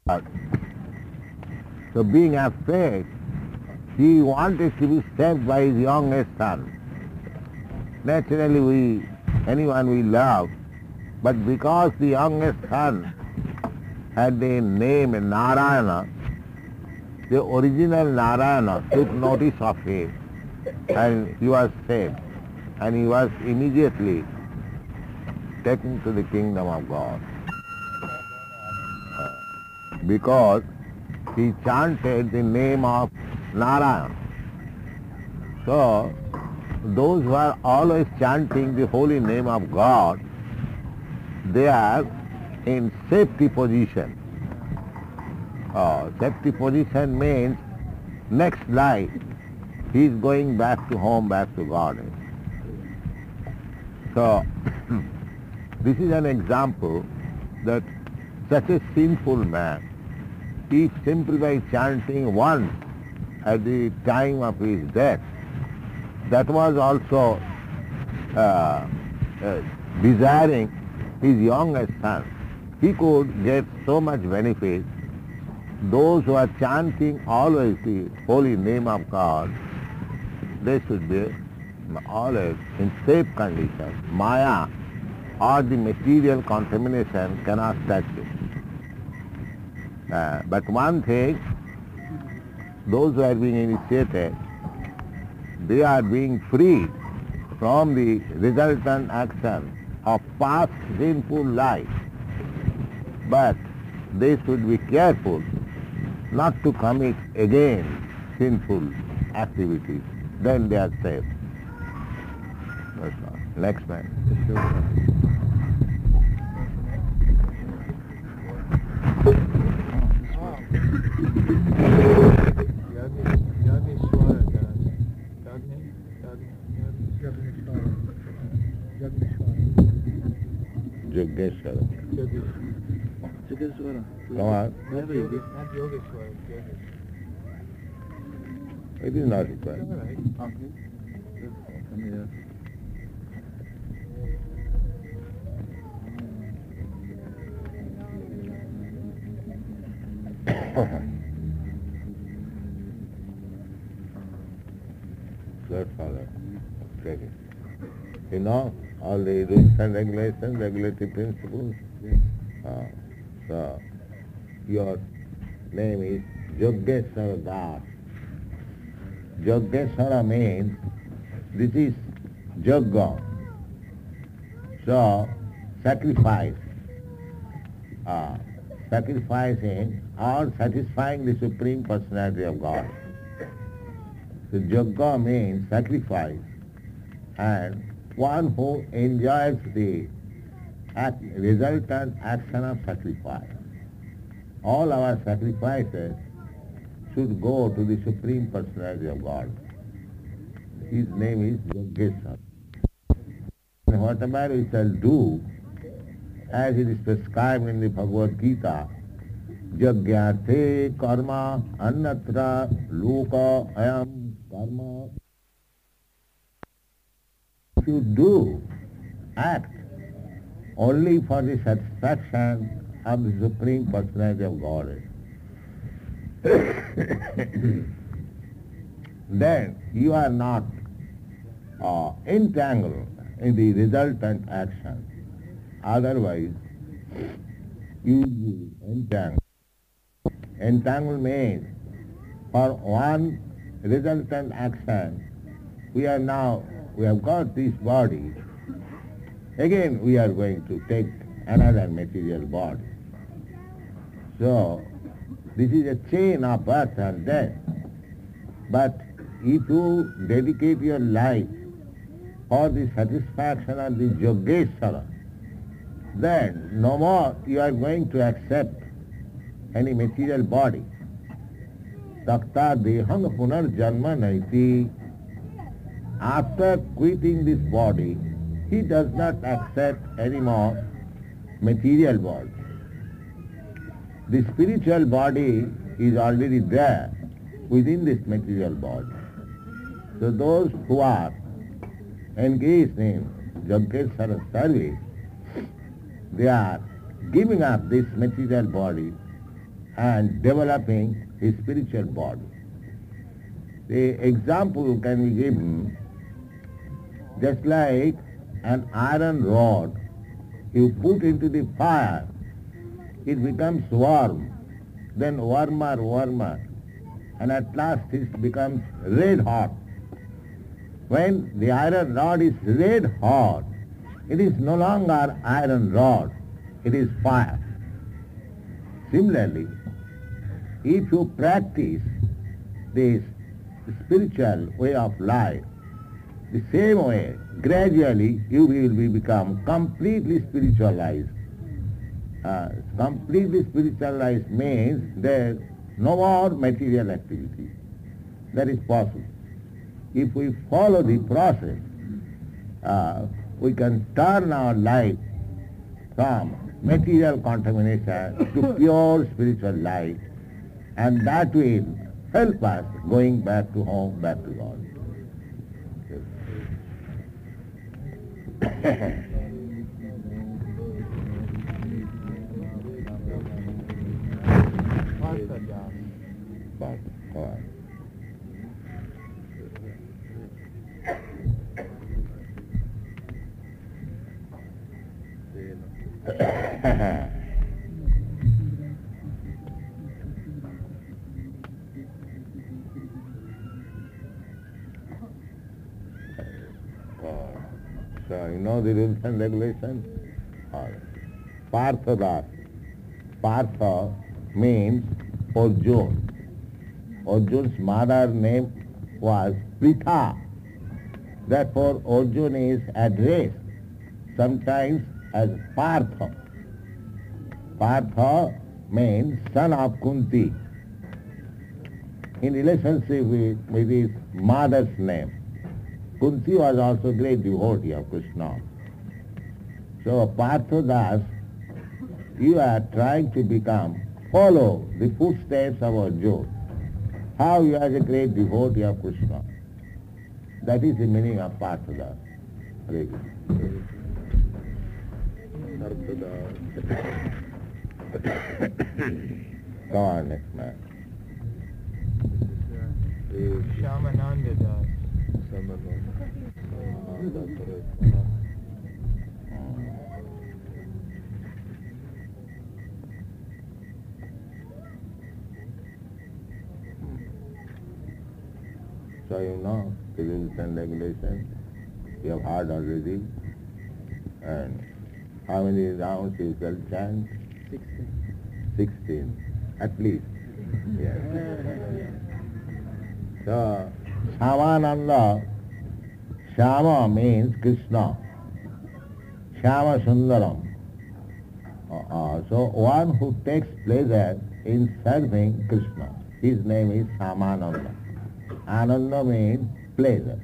So being afraid, he wanted to be saved by his youngest son. Naturally anyone we love, but because the youngest son had the name Narayana, the original Narayana took notice of him and he was saved. And he was immediately taken to the kingdom of God. Because he chanted the name of Narayana. So, those who are always chanting the holy name of God, they are in safety position. Safety position means next life he is going back to home, back to God. So, this is an example that such a sinful man, if simply by chanting once at the time of his death, that was also desiring his youngest son, he could get so much benefit. Those who are chanting always the holy name of God, they should be always in safe condition. Maya or the material contamination cannot touch it. But one thing, those who are being initiated, they are being freed from the resultant action of past sinful life. But they should be careful not to commit again sinful activities. Then they are safe. That's all. Next man. Yogeshwara. Come on. It is not required. Good father. Take it. You know all the rules and regulations, regulatory principles? Yes. So, your name is Yogeshwara Das. Yogeshwara means this is Yogya. So, sacrifice. Sacrificing or satisfying the Supreme Personality of God. So Yogya means sacrifice, and one who enjoys the resultant action of sacrifice. All our sacrifices should go to the Supreme Personality of God. His name is Yogeshwara. Whatever we shall do, as it is prescribed in the Bhagavad Gita, Yagyarthe karma annatra loka ayam karma. If you do act only for the satisfaction of the Supreme Personality of God, then you are not entangled in the resultant action. Otherwise, you will be entangled. Entangled means for one resultant action, we have got this body. Again, we are going to take another material body. So, this is a chain of birth and death. But if you dedicate your life for the satisfaction of the Yogeshwara, then no more you are going to accept any material body. Takta dehang punar janma naiti. After quitting this body, he does not accept any more material body. The spiritual body is already there within this material body. So those who are engaged in Yogeshwara service, they are giving up this material body and developing his spiritual body. The example can be given just like an iron rod you put into the fire, it becomes warm, then warmer, and at last it becomes red hot. When the iron rod is red hot, it is no longer iron rod, it is fire. Similarly, if you practice this spiritual way of life, the same way, gradually you will become completely spiritualized. Completely spiritualized means there is no more material activity. That is possible. If we follow the process, we can turn our life from material contamination to pure spiritual life, and that will help us going back to home, back to God. So you know the rules and regulations? Partha Das. Partha means Arjun. Arjun's mother name was Pritha. Therefore Arjun is addressed sometimes as Partha. Partha means son of Kunti, in relationship with his mother's name. Kunti was also a great devotee of Krishna. So Partha Das, you are trying to follow the footsteps of Arjuna. How you are a great devotee of Krishna. That is the meaning of Partha Das. Hare Krishna. Go on, next man. Shamananda Das. So you know the rules and regulations. You have heard already. And how many rounds you shall chant? 16. At least. Yes. So Shamananda, Shama means Krishna. Shama Sundaram. So one who takes pleasure in serving Krishna, his name is Shamananda. Ananda means pleasure.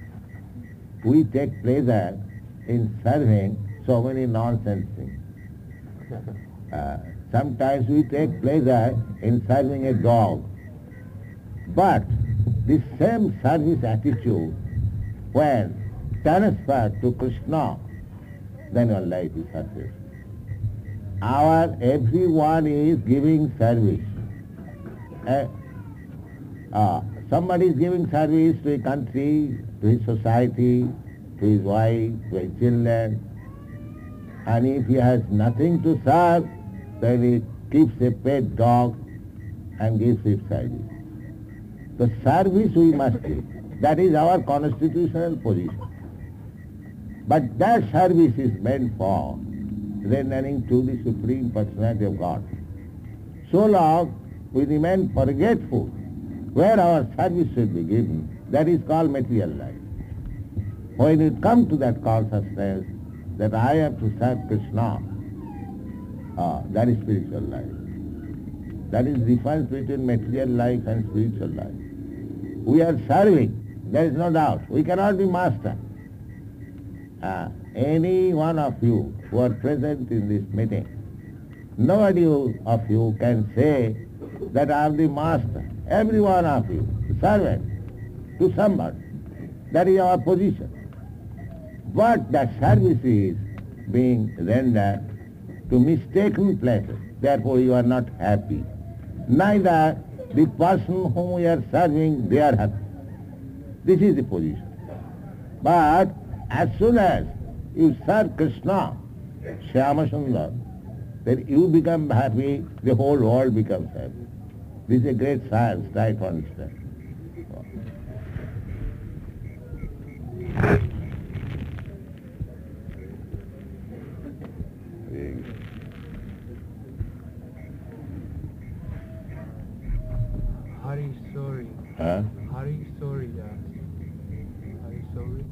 We take pleasure in serving so many nonsense things. Sometimes we take pleasure in serving a dog. But the same service attitude, when transferred to Krishna, then your life is success. Everyone is giving service. Somebody is giving service to a country, to his society, to his wife, to his children. And if he has nothing to serve, then he keeps a pet dog and gives his service. The service we must give. That is our constitutional position. But that service is meant for rendering to the Supreme Personality of God. So long we remain forgetful where our service should be given, that is called material life. When you come to that consciousness that I have to serve Krishna, that is spiritual life. That is the difference between material life and spiritual life. We are serving, there is no doubt. We cannot be master. Any one of you who are present in this meeting, nobody of you can say that I am the master. Every one of you, servant to somebody. That is our position. But that service is being rendered to mistaken places. Therefore you are not happy. neither the person whom we are serving, they are happy. This is the position. But as soon as you serve Krishna, Shyama Sundar, then you become happy, the whole world becomes happy. This is a great science, try to understand. Hari Sori. Huh? Hari Sori Das. Hari Sori.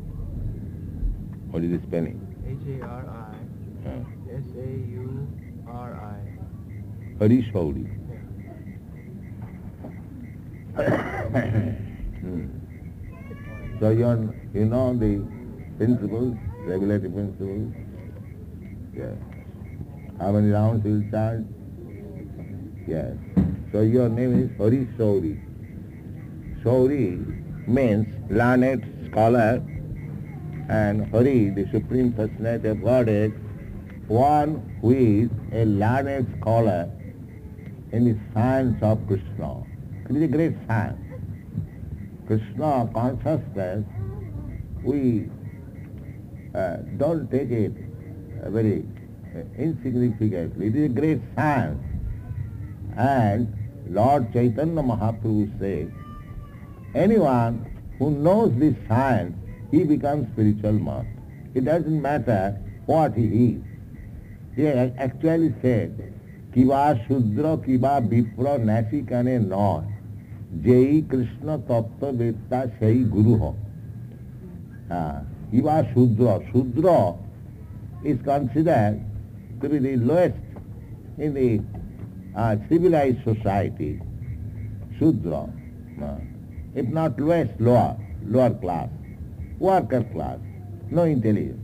What is the spelling? H-A-R-I-S-A-U-R-I. Hari Shauri. So you know the principles, regulatory principles? Yes. How many rounds you will charge? Yes. So your name is Hari Shauri. Shauri means learned scholar, and Hari, the Supreme Personality of Godhead, one who is a learned scholar in the science of Krishna. It is a great science. Krishna consciousness, we don't take it very insignificantly. It is a great science. And Lord Chaitanya Mahaprabhu says, anyone who knows this science, he becomes spiritual master. It doesn't matter what he is. He actually said, Kiva Shudra Kiva Vipra Nasi Kane Noy, Jai Krishna Tattva Vetta Sei Guru Ho. Kiva Shudra. Shudra is considered to be the lowest in the civilized society. Shudra. If not lowest, lower class, worker class, no intelligence.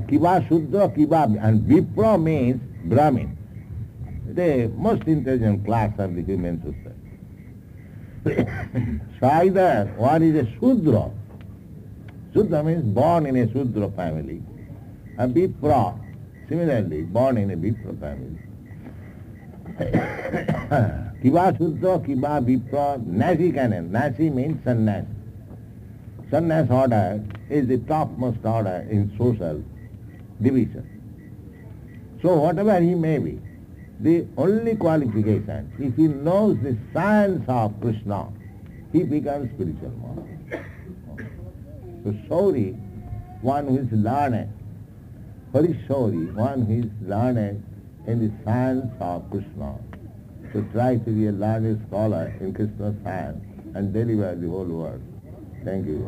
Kiva Shudra, Kiva, and Vipra means Brahmin, the most intelligent class of the human society. So either one is a Shudra. Shudra means born in a Shudra family. And Vipra, similarly, born in a Vipra family. Kiva Shudra, Kiva Vipra, Nasi Kanan. Nasi means sannyas. Sannyas order is the topmost order in social division. So whatever he may be, the only qualification, if he knows the science of Krishna, he becomes spiritual master. So Shauri, one who is learned, Hari Shauri, one who is learned in the science of Krishna, to try to be a learned scholar in Krishna science and deliver the whole world. Thank you.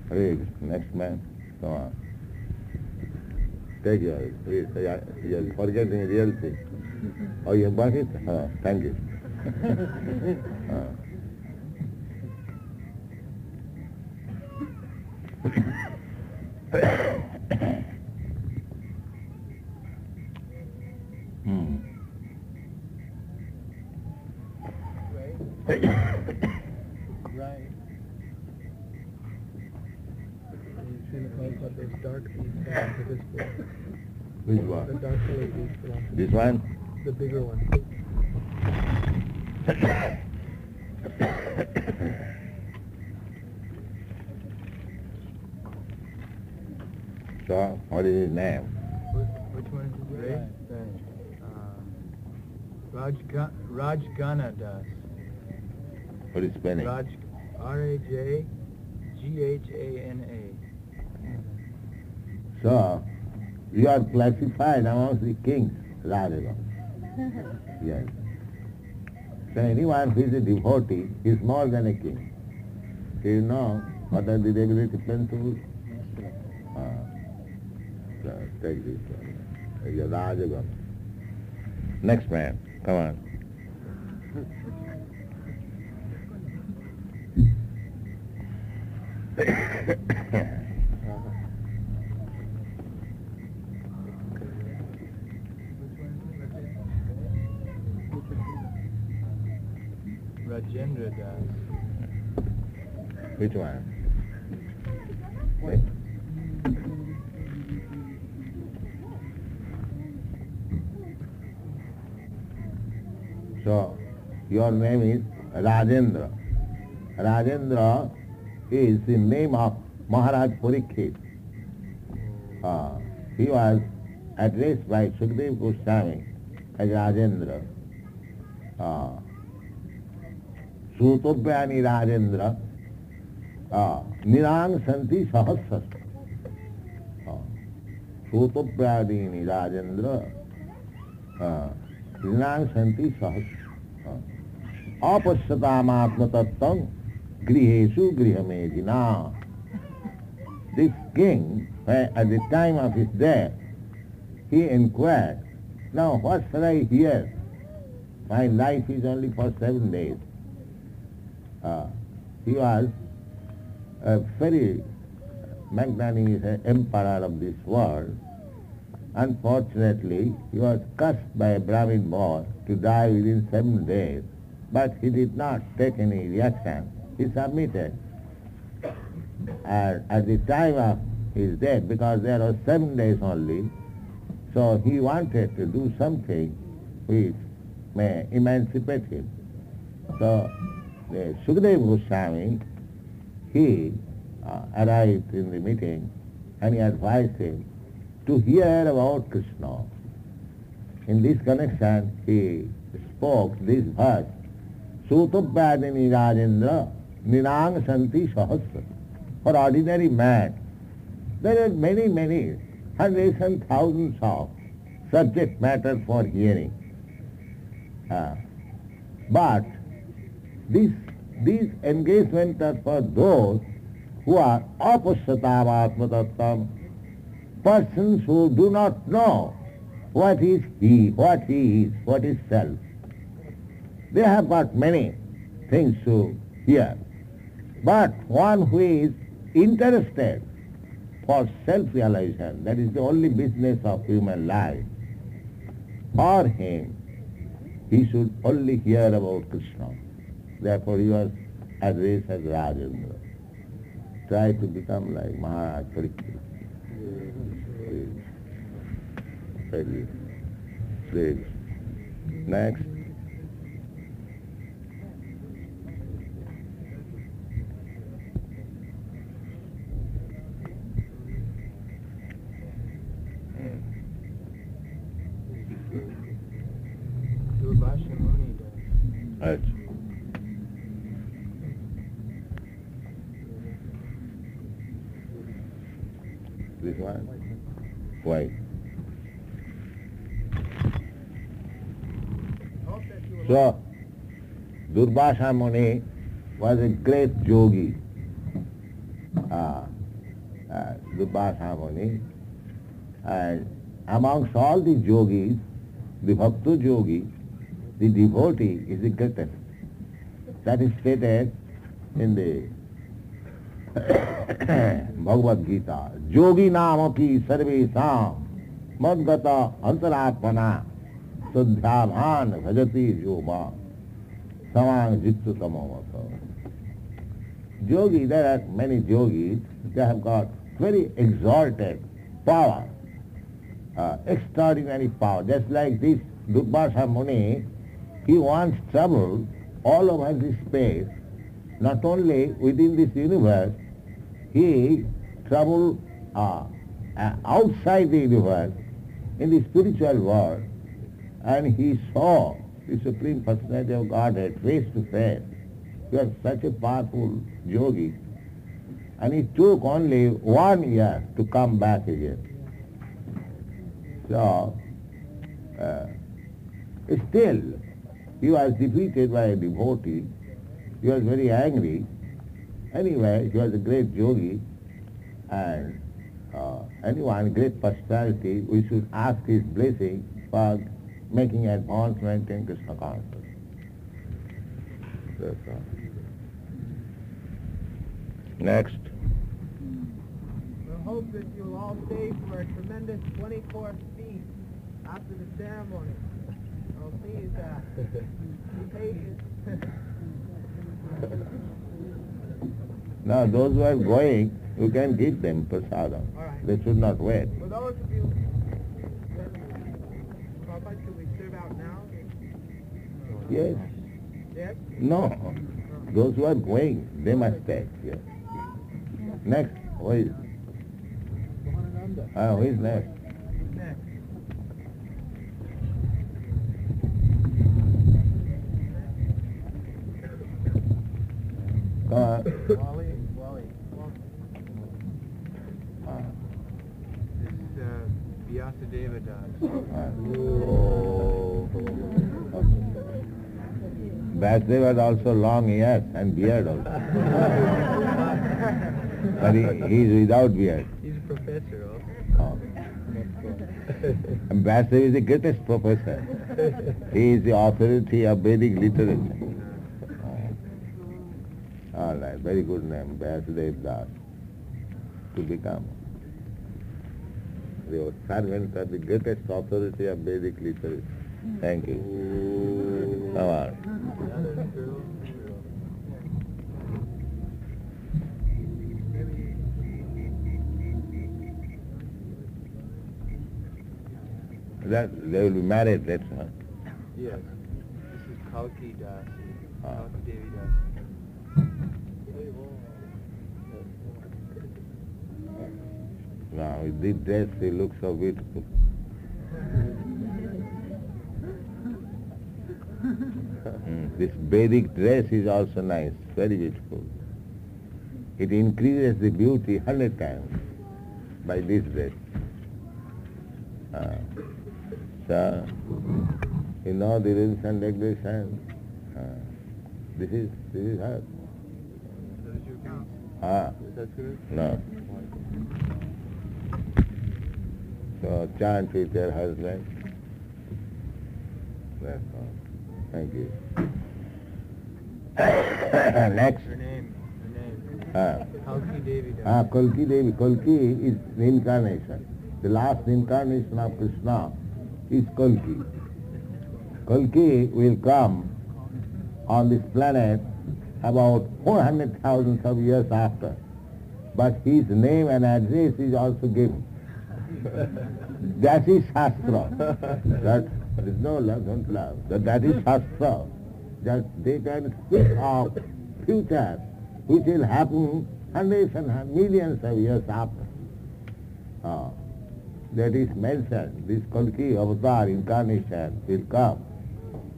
Hare Krishna. Next man, come on. Take yours. You're forgetting real thing. Oh, you have got it? Thank you. Right. You see the clouds of those dark beasts to this book. Which The one? dark colored beasts belong to This one? the bigger one. So, what is his name? Which one is it? Rajgana Das. What is spelling? R-A-J-G-H-A-N-A. So, you are classified amongst the kings, Radhaga. Yes. So anyone who is a devotee is more than a king. Do you know what are the regulative principles? So take this one. You're Radhaga. Next man, come on. Rajendra Das. Which one? So, your name is Rajendra. Rajendra is the name of Maharaj Parikshit. He was addressed by Sukadeva Goswami as Rajendra. Sutobhyani Rajendra Nirang Santi Sahasra. Sutobhyani Rajendra Nirang Santi Sahasra. Apasyatam Atmatattam Grihesu Grihamedina. This king, at the time of his death, he inquired, now what shall I hear? My life is only for 7 days. He was a very magnanimous emperor of this world. Unfortunately, he was cursed by a Brahmin boy to die within 7 days, but he did not take any reaction. He submitted. And at the time of his death, because there were 7 days only, so he wanted to do something which may emancipate him. So the Sukadeva Goswami, he arrived in the meeting and he advised him to hear about Krishna. In this connection, he spoke this verse, Sutobhyadini Rajendra Nirang Santi Sahasra. For ordinary man, there are many, hundreds and thousands of subject matter for hearing. But these engagements are for those who are apasyatam atmatattam, persons who do not know what is he, what is self. They have got many things to hear. But one who is interested for self-realization, that is the only business of human life, for him, he should only hear about Krishna. Therefore he was addressed as Rajendra. Try to become like Maharaj Parikshit. Please. Next. Durvasha Muni does. Right. This one? Why? So, Durvasha Muni was a great yogi. Durvasha Muni. And amongst all the yogis, the Bhakta yogi, the devotee is the greatest. That is stated in the Bhagavad Gita. Yogi namapi sarvesam madgata antaratmana sadhyabhan bhajati yoma samang jittu tamamasa. Yogi, there are many yogis, they have got very exalted power, extraordinary power. Just like this Durvasha Muni, he wants travel all over this space, not only within this universe, he traveled outside the universe, in the spiritual world, and he saw the Supreme Personality of Godhead face to face. He was such a powerful yogi, and it took only 1 year to come back again. So, still, he was defeated by a devotee. He was very angry. Anyway, he was a great yogi, and anyone, great personality, we should ask his blessing for making advancement in Krishna consciousness. That's all. Next. We hope that you'll all stay for a tremendous 24th feast after the ceremony. Oh, please, be patient. Now, those who are going, you can give them prasadam. All right. They should not wait. For those of you, Prabhupada, should we serve out now? Yes. Yes? No. Those who are going, they must take. Yes. Next. Who is? Who is next? Next. Come on. Wally. Ah, This is Vyasadeva Das. ah. Vasudeva had also long ears and beard also. But he is without beard. He's a professor also. Oh. And Vasudeva is the greatest professor. He is the authority of Vedic literature. All right, very good name, Vasudeva Das. To become the servant of the greatest authority of Vedic literature. Thank you. Come on. That they will be married, that's all. Yes. This is Kalki Das. Ah. Kalki Devi Das. Now, with this dress, he looks so beautiful. This Vedic dress is also nice, very beautiful. It increases the beauty 100 times by this dress. So, you know the rules and regulations. This is her. That is your piece. Is that good? No. So chant with your husband. That's all. Thank you. Next. Her name. Ah. Kalki Devi Das. Kalki Devi. Kalki is reincarnation. The last incarnation of Krishna is Kalki. Kalki will come on this planet about 400,000 of years after. But his name and address is also given. That is Shastra. That there is no love, don't love. That is Shastra. That they can speak of future which will happen hundreds and millions of years after. That is mentioned. This Kalki avatar incarnation will come.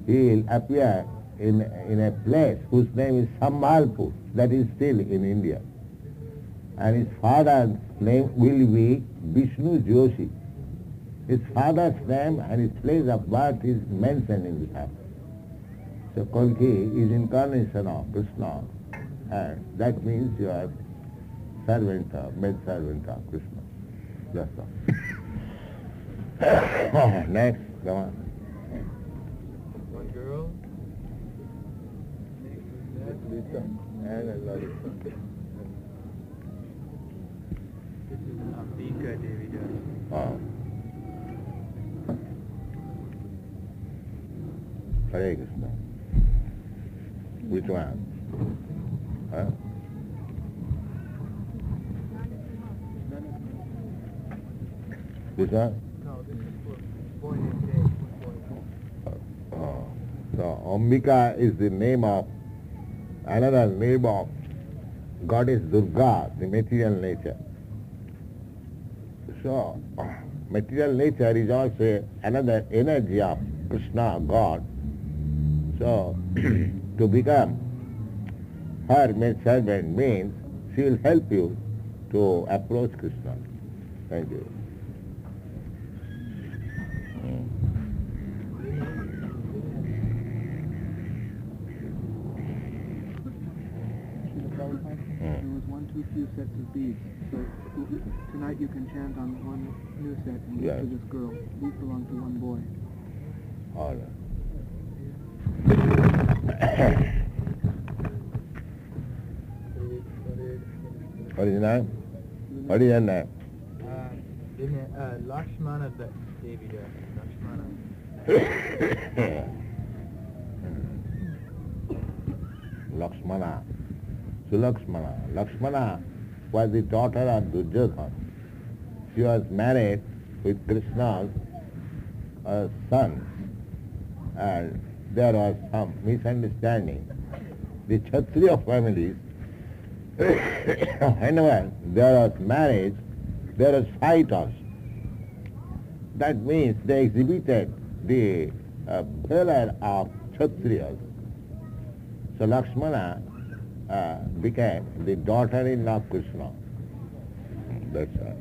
He will appear in a place whose name is Sambalpur, that is still in India. And his father's name will be Vishnu Joshi. His father's name and his place of birth is mentioned in the chapter. So Kalki is incarnation of Krishna, and that means you are servant of, maid servant of Krishna. That's all. Next, come on. One girl. Lisa and Lalita. This is Ambika Devi Das. Hare Krishna. Which one? This one? No, this is for boy named Dave. So Ambika is the name of, another name of goddess Durga, the material nature. So material nature is also another energy of Krishna, God. So to become her maid servant means she will help you to approach Krishna. Thank you. There was one too few sets of beads, so tonight you can chant on one new set and give Yes. to this girl. These belong to one boy. All right. What is your name? What is your name? Lakshmana Devi Das. Lakshmana. Lakshmana. Sulakshmana. Lakshmana was the daughter of Duryodhana. She was married with Krishna's son, and there was some misunderstanding. The Kshatriya families, whenever there was marriage, there was fight also. That means they exhibited the valor of Kshatriyas. So Lakshmana became the daughter-in-law of Krishna. That's all.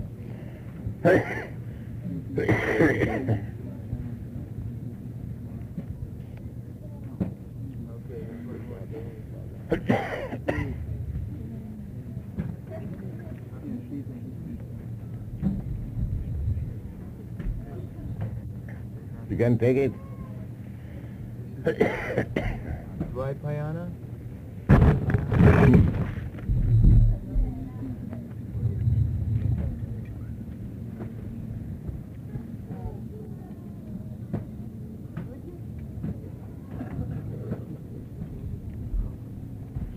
You can take it. Dvaipayana?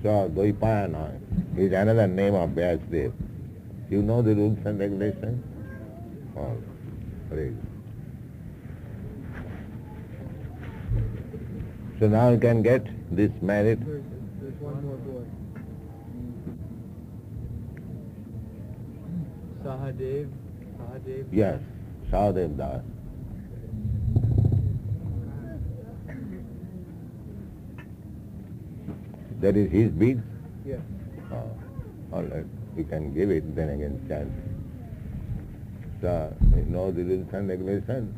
So Dvaipayana is another name of Vyasdev. You know the rules and regulations? Oh, very good. So now you can get this merit. There's one more boy. Sahadev. Yes, Sahadev Das. That is his bead? Yes. All right, you can give it, then again chant. So, you know the rules and regulations?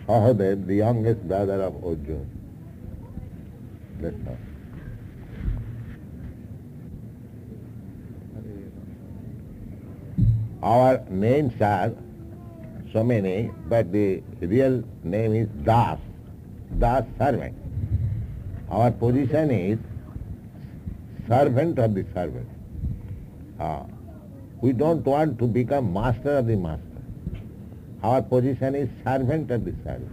Sahadev, the youngest brother of Arjuna. That's all. Our names are so many, but the real name is Das. Das, servant. Our position is servant of the servant. We don't want to become master of the master. Our position is servant of the servant.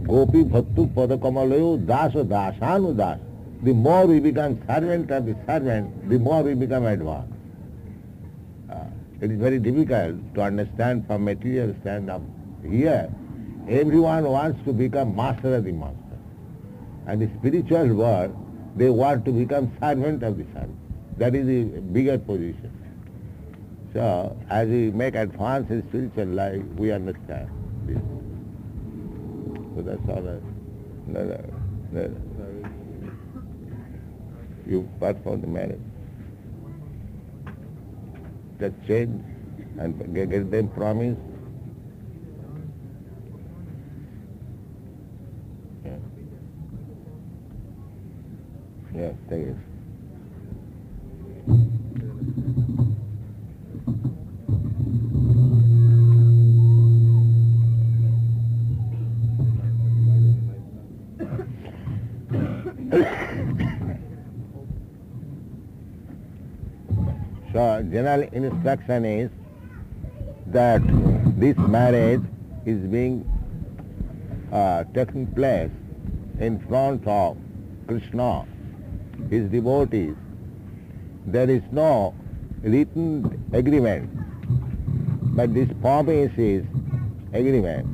Gopi bhattu padakamalayo daso dasanu das. The more we become servant of the servant, the more we become advanced. It is very difficult to understand from material stand-up. Here, everyone wants to become master of the master. And the spiritual world, they want to become servant of the servant. That is the bigger position. So, as we make advance in spiritual life, we understand this. So that's all. You perform the marriage. Just change and get them promise. Yeah, take it. So, general instruction is that this marriage is being taking place in front of Krishna, his devotees. There is no written agreement, but this promise is agreement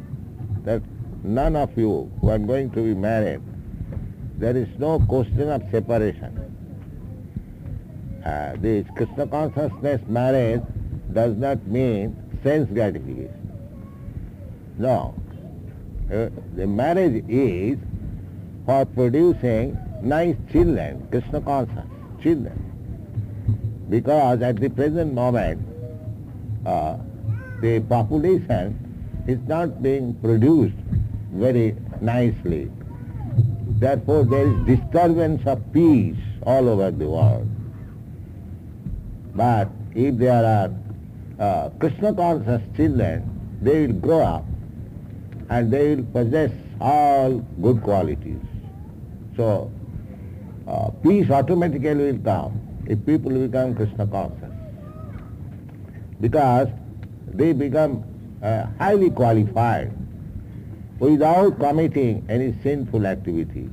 that none of you who are going to be married, there is no question of separation. This Krishna consciousness marriage does not mean sense gratification. No. The marriage is for producing nice children, Krishna conscious children. Because at the present moment, the population is not being produced very nicely. Therefore, there is disturbance of peace all over the world. But if there are Krishna conscious children, they will grow up and they will possess all good qualities. So, peace automatically will come if people become Krishna conscious. Because they become highly qualified without committing any sinful activity.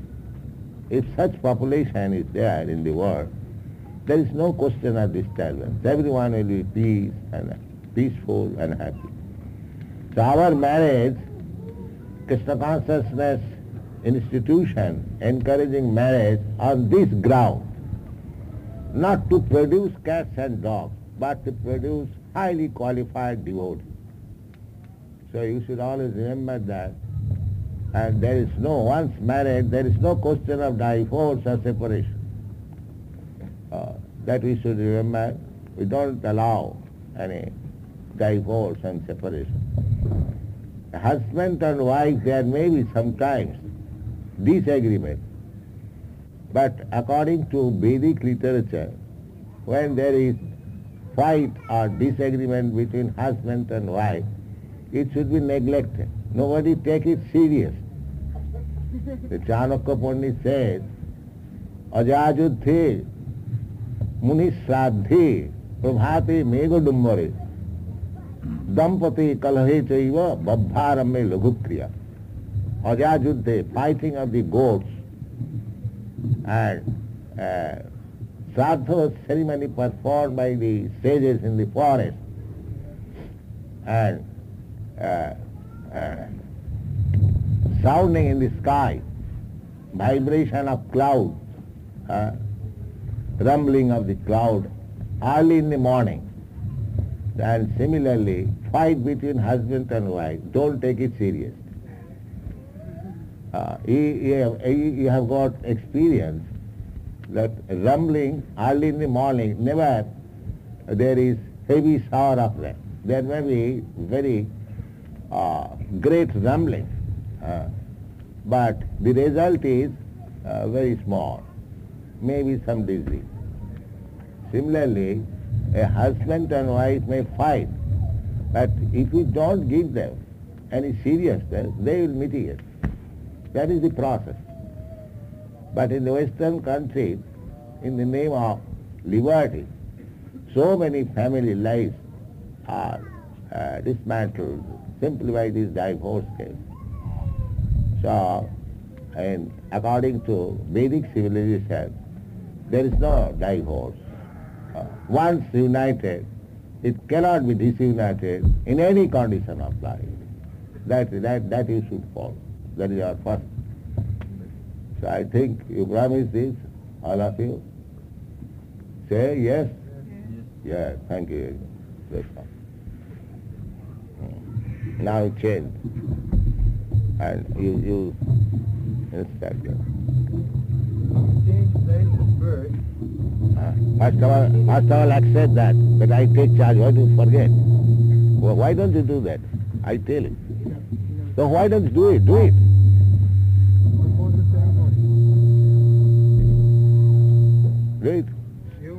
If such population is there in the world, there is no question of disturbance. Everyone will be peaceful and happy. So our marriage Krishna consciousness institution encouraging marriage on this ground, not to produce cats and dogs, but to produce highly qualified devotees. So you should always remember that. And there is no, once married, there is no question of divorce or separation. That we should remember. We don't allow any divorce and separation. Husband and wife, there may be sometimes disagreement. But according to Vedic literature, when there is fight or disagreement between husband and wife, it should be neglected. Nobody take it serious. The Chanakya Pandit says, Ajajudhe Munishraddhe Prabhate Megadumbare Dampati Kalhe Chaiva Babharame Lagukriya. Ajajudhe, fighting of the goats, and Shraddha ceremony performed by the sages in the forest, and sounding in the sky, vibration of clouds, rumbling of the cloud early in the morning. And similarly, fight between husband and wife, don't take it serious. You have got experience that rumbling early in the morning, never there is heavy shower of rain. There may be very great rumbling, but the result is very small, maybe some disease. Similarly, a husband and wife may fight, but if you don't give them any seriousness, they will mitigate. That is the process. But in the Western countries, in the name of liberty, so many family lives are dismantled simply by this divorce case. So, and according to Vedic civilization, there is no divorce. Once united, it cannot be disunited in any condition of life. That you should follow. That is our first. So I think you promise this, all of you. Say yes? Yes, thank you. That's all. Now change. And you instruct them. Change places first. First of all accept that I take charge. Why do you forget? Well, why don't you do that? I tell you. So why don't you do it? Do it. Perform the ceremony. Do it. You,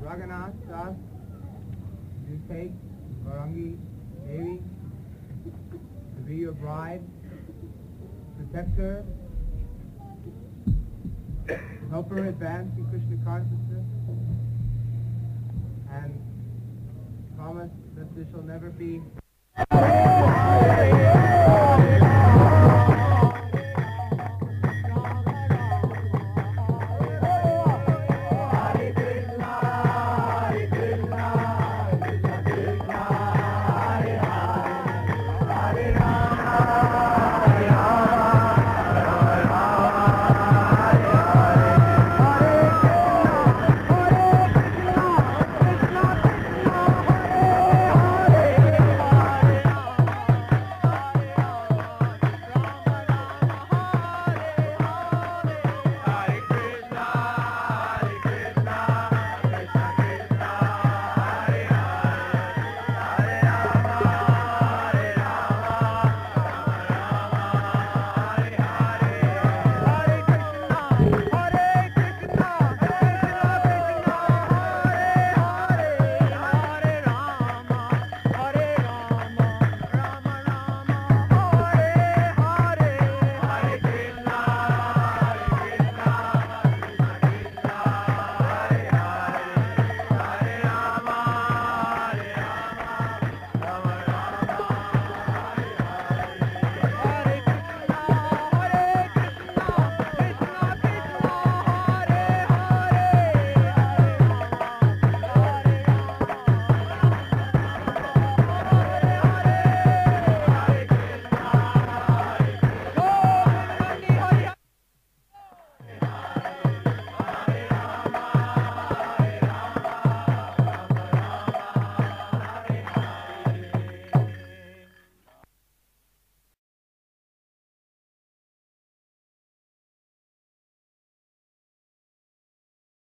Raghunath Das, you take Varangi Devi to be your bride, protect her, help her advance in Krishna consciousness, and promise that there shall never be